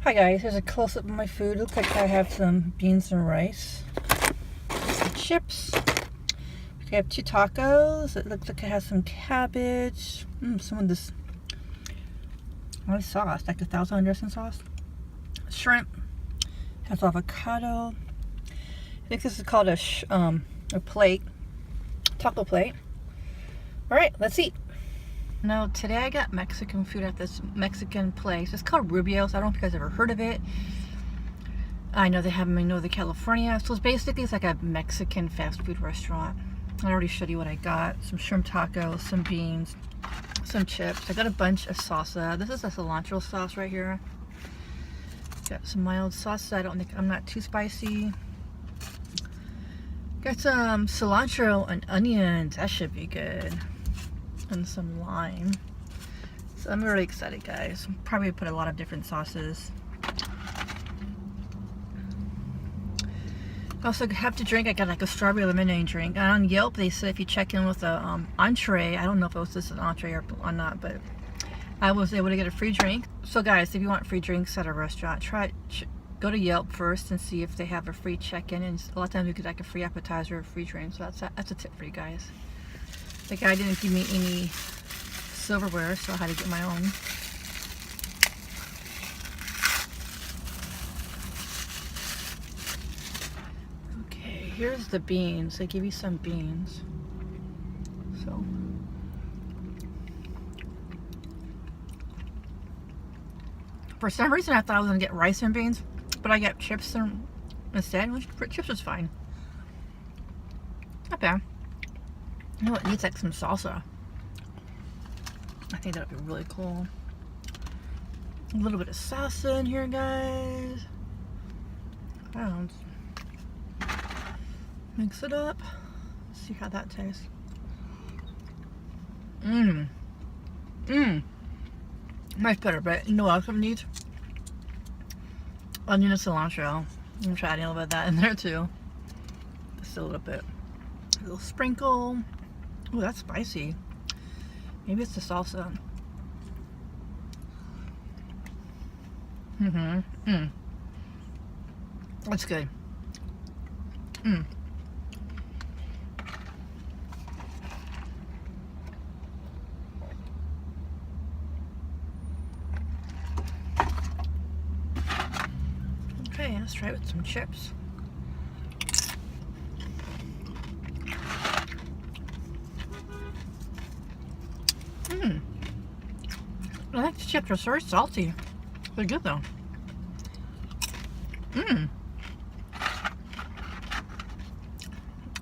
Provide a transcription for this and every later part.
Hi guys, here's a close-up of my food. Looks like I have some beans and rice, some chips. I have 2 tacos. It looks like it has some cabbage. Some of this nice sauce, like a thousand dressing sauce. Shrimp. Has avocado. I think this is called a plate, taco plate. All right, let's eat. Now today I got Mexican food at this Mexican place. It's called Rubios. I don't know if you guys ever heard of it. I know they have them in Northern California. So it's like a Mexican fast food restaurant. I already showed you what I got. Some shrimp tacos, some beans, some chips. I got a bunch of salsa. This is a cilantro sauce right here. Got some mild salsa. I'm not too spicy. Got some cilantro and onions. That should be good. And some lime. So I'm really excited, guys. Probably put a lot of different sauces. I also have to drink. I got like a strawberry lemonade drink. And on Yelp, they said if you check in with a entree, I don't know if it was this an entree or not, but I was able to get a free drink. So guys, if you want free drinks at a restaurant, go to Yelp first and see if they have a free check-in. And a lot of times you get like a free appetizer or free drink. So that's a tip for you guys. The guy didn't give me any silverware, so I had to get my own. Okay, here's the beans. They give you some beans. So, for some reason I thought I was gonna get rice and beans, but I got chips instead. Chips was fine. Not bad. You know, it needs like some salsa. I think that would be really cool. A little bit of salsa in here, guys. Mix it up. See how that tastes. Much better, but you know what else it needs? Onion and cilantro. I'm gonna try adding a little bit of that in there too. Just a little bit. A little sprinkle. Oh, that's spicy. Maybe it's the salsa. That's good. Okay, let's try it with some chips. I like the chips. They're very salty. They're good though.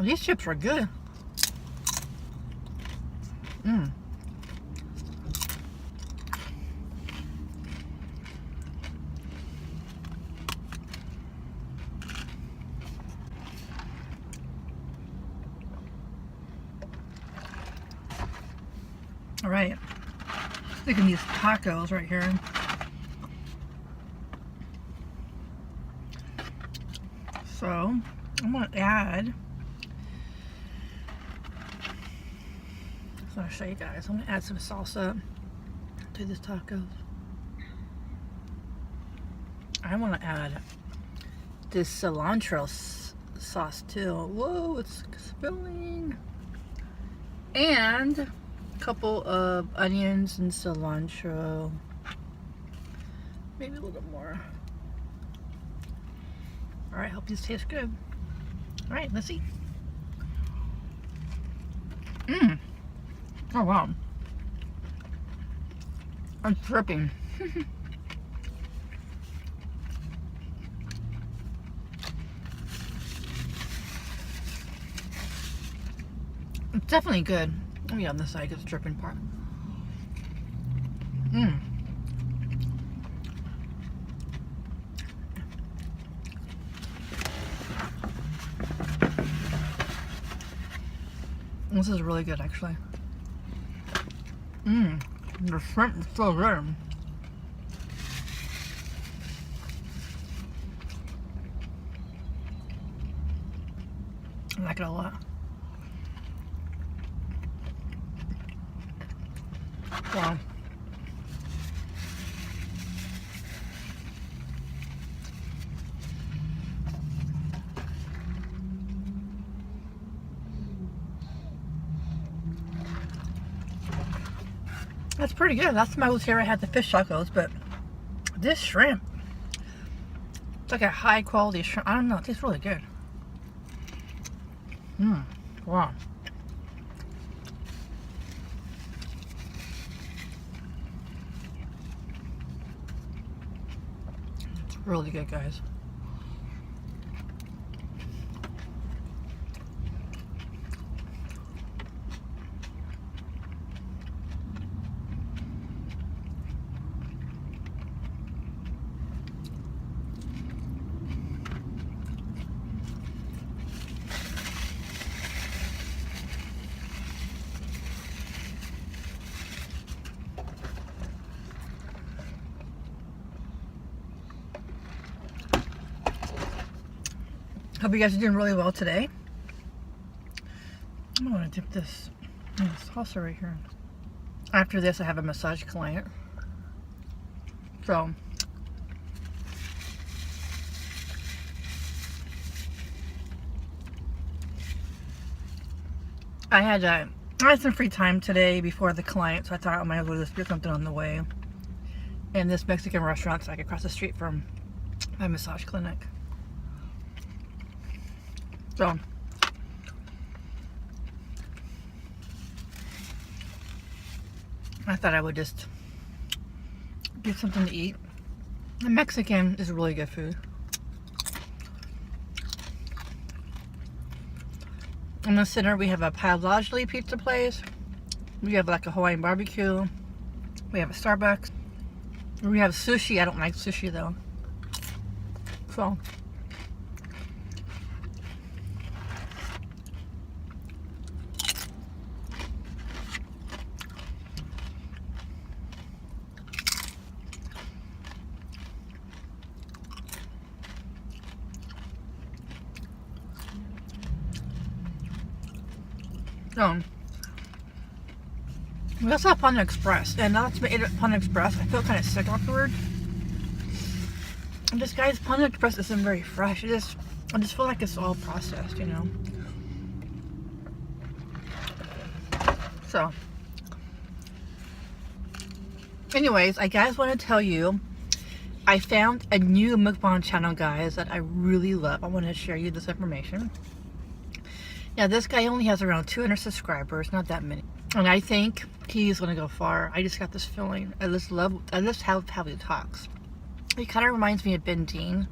These chips are good. All right. Look at these tacos right here. So I'm gonna add. So I'll show you guys. I'm gonna add some salsa to these tacos. I want to add this cilantro sauce too. Whoa, it's spilling. And a couple of onions and cilantro. Maybe a little more. All right, hope these taste good. All right, let's eat. Oh wow, I'm dripping. It's definitely good. Let me on this side, get the dripping part. This is really good, actually. The shrimp is so good. I like it a lot. Wow. That's pretty good. Last time I was here, I had the fish tacos, but this shrimp, it's like a high quality shrimp. I don't know, it tastes really good. Wow. It's really good, guys. Hope you guys are doing really well today. I'm gonna dip this in the salsa right here. After this, I have a massage client. So, I had some free time today before the client, so I thought I might as well just do something on the way. And this Mexican restaurant's like across the street from my massage clinic. So, I thought I would just get something to eat. And Mexican is really good food. In the center, we have a Pavlagli pizza place. We have like a Hawaiian barbecue. We have a Starbucks. We have sushi. I don't like sushi though. So, we also have Panda Express, and now that we ate at Panda Express, I feel kind of sick afterward. And this guy's Panda Express isn't very fresh. I just feel like it's all processed, you know. So, anyways, I guys want to tell you, I found a new mukbang channel, guys, that I really love. I want to share you this information. Now, this guy only has around 200 subscribers, not that many. And I think he's going to go far. I just got this feeling. I just how he talks. He kind of reminds me of Ben Dean.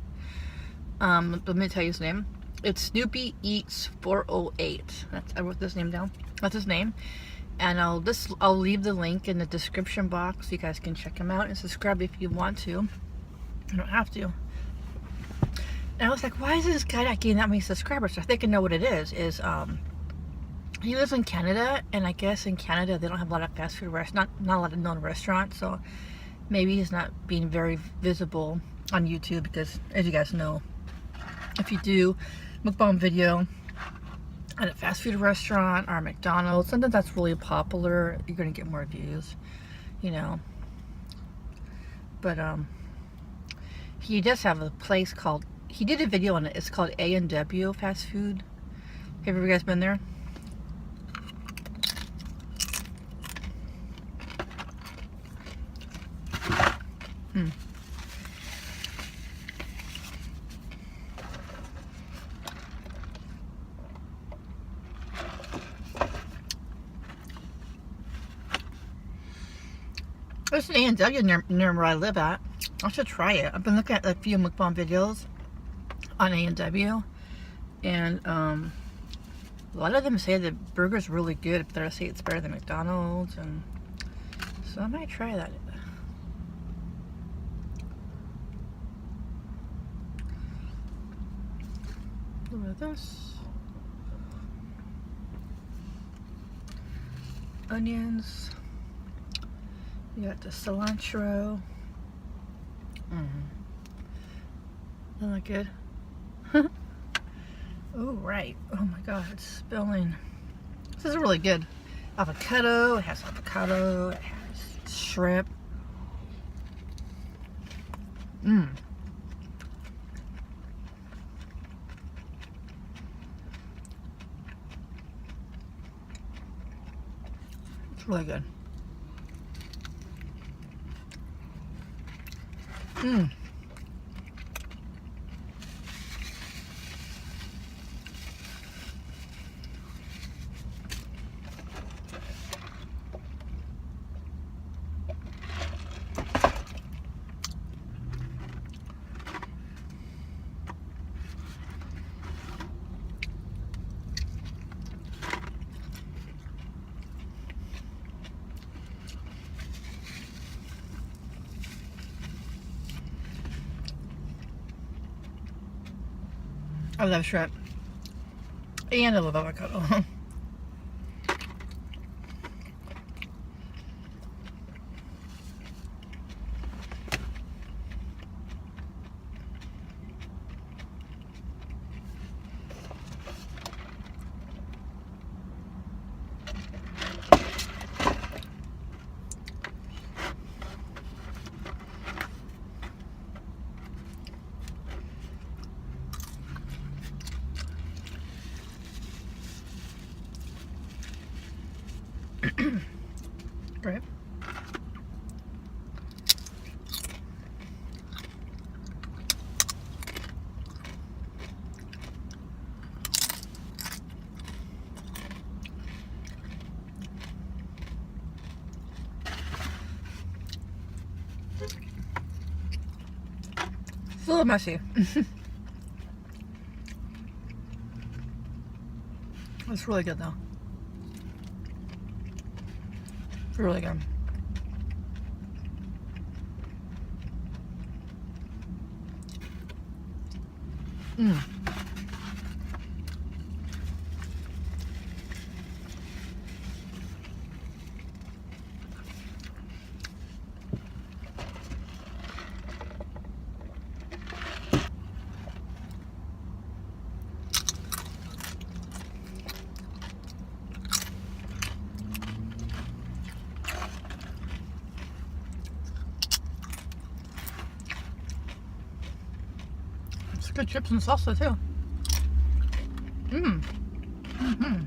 Let me tell you his name. It's Snoopy Eats 408. I wrote this name down. That's his name. And I'll leave the link in the description box so you guys can check him out and subscribe if you want to. You don't have to. And I was like, why is this guy not getting that many subscribers? So I think I know what it is. He lives in Canada, and I guess in Canada they don't have a lot of fast food restaurants, not a lot of known restaurants, so maybe he's not being very visible on YouTube because, as you guys know, if you do mukbang video at a fast food restaurant or a McDonald's, something that's really popular, you're gonna get more views, you know. But he does have a place called, he did a video on it, it's called A&W Fast Food. Have you guys been there? There's an A&W near where I live at. I should try it. I've been looking at a few mukbang videos on A&W, and a lot of them say the burger's really good, but I say it's better than McDonald's, and so I might try that. Look at this. Onions. You got the cilantro. Doesn't that good? Oh, right. Oh my god, it's spilling. This is really good. Avocado. It has avocado. It has shrimp. It's really good. Mmm. I love shrimp. And I love avocado. Great. It's a little messy. It's really good though. Really good. Mmm. It's good chips and salsa too. Mmm. Mm-hmm.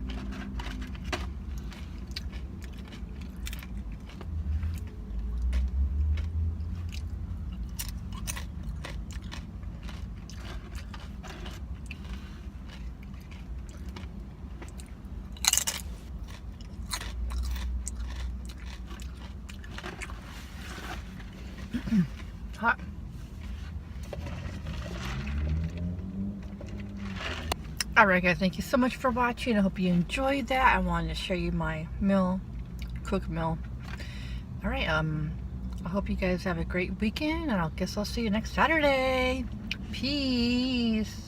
Hot. Alright guys, thank you so much for watching. I hope you enjoyed that. I wanted to show you my meal, cooked meal. Alright, I hope you guys have a great weekend, and I guess I'll see you next Saturday. Peace.